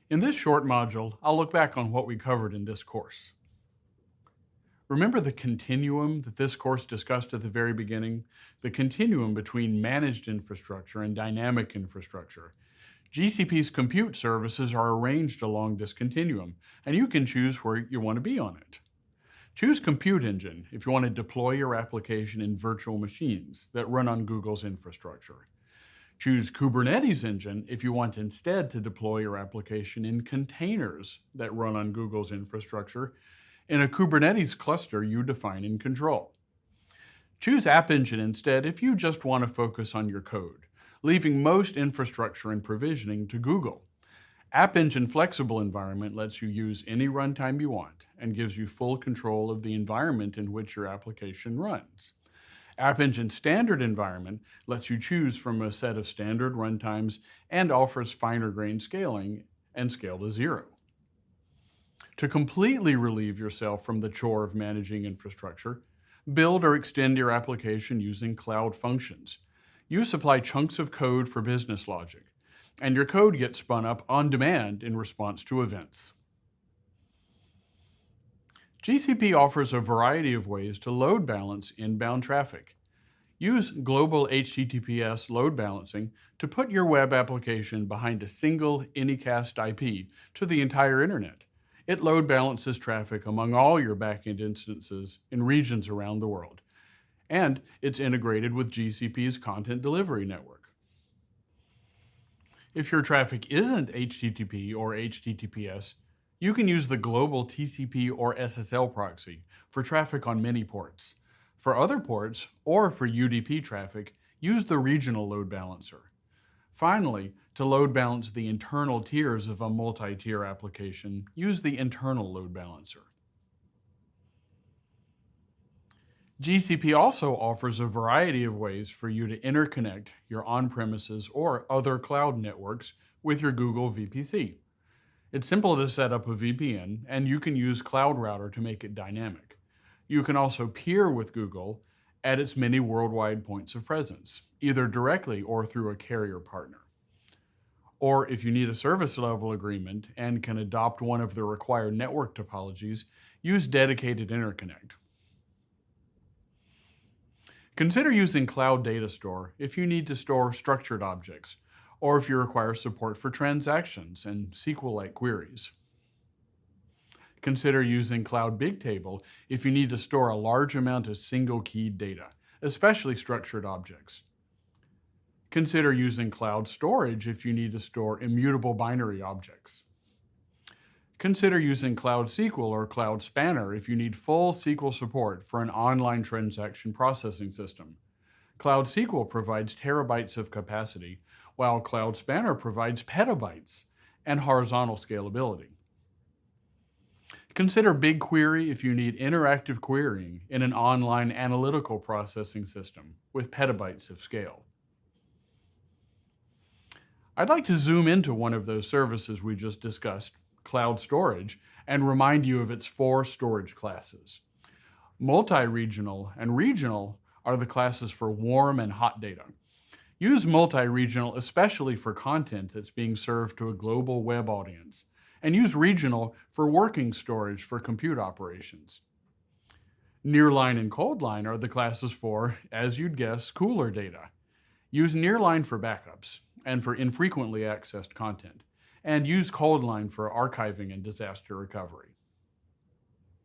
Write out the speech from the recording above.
In this short module, I'll look back on what we covered in this course. Remember the continuum that this course discussed at the very beginning? The continuum between managed infrastructure and dynamic infrastructure. GCP's compute services are arranged along this continuum, and you can choose where you want to be on it. Choose Compute Engine if you want to deploy your application in virtual machines that run on Google's infrastructure. Choose Kubernetes Engine if you want instead to deploy your application in containers that run on Google's infrastructure in a Kubernetes cluster you define and control. Choose App Engine instead if you just want to focus on your code, leaving most infrastructure and provisioning to Google. App Engine Flexible Environment lets you use any runtime you want and gives you full control of the environment in which your application runs. App Engine Standard Environment lets you choose from a set of standard runtimes and offers finer grained scaling and scale to 0. To completely relieve yourself from the chore of managing infrastructure, build or extend your application using Cloud Functions. You supply chunks of code for business logic, and your code gets spun up on demand in response to events. GCP offers a variety of ways to load balance inbound traffic. Use global HTTPS load balancing to put your web application behind a single Anycast IP to the entire internet. It load balances traffic among all your backend instances in regions around the world. And it's integrated with GCP's content delivery network. If your traffic isn't HTTP or HTTPS, you can use the global TCP or SSL proxy for traffic on many ports. For other ports, or for UDP traffic, use the regional load balancer. Finally, to load balance the internal tiers of a multi-tier application, use the internal load balancer. GCP also offers a variety of ways for you to interconnect your on-premises or other cloud networks with your Google VPC. It's simple to set up a VPN, and you can use Cloud Router to make it dynamic. You can also peer with Google at its many worldwide points of presence, either directly or through a carrier partner. Or if you need a service level agreement and can adopt one of the required network topologies, use Dedicated Interconnect. Consider using Cloud Data Store if you need to store structured objects, or if you require support for transactions and SQL-like queries. Consider using Cloud Bigtable if you need to store a large amount of single-keyed data, especially structured objects. Consider using Cloud Storage if you need to store immutable binary objects. Consider using Cloud SQL or Cloud Spanner if you need full SQL support for an online transaction processing system. Cloud SQL provides terabytes of capacity, while Cloud Spanner provides petabytes and horizontal scalability. Consider BigQuery if you need interactive querying in an online analytical processing system with petabytes of scale. I'd like to zoom into one of those services we just discussed, Cloud Storage, and remind you of its 4 storage classes. Multi-regional and regional are the classes for warm and hot data. Use multi-regional especially for content that's being served to a global web audience, and use regional for working storage for compute operations. Nearline and coldline are the classes for, as you'd guess, cooler data. Use Nearline for backups and for infrequently accessed content, and use coldline for archiving and disaster recovery.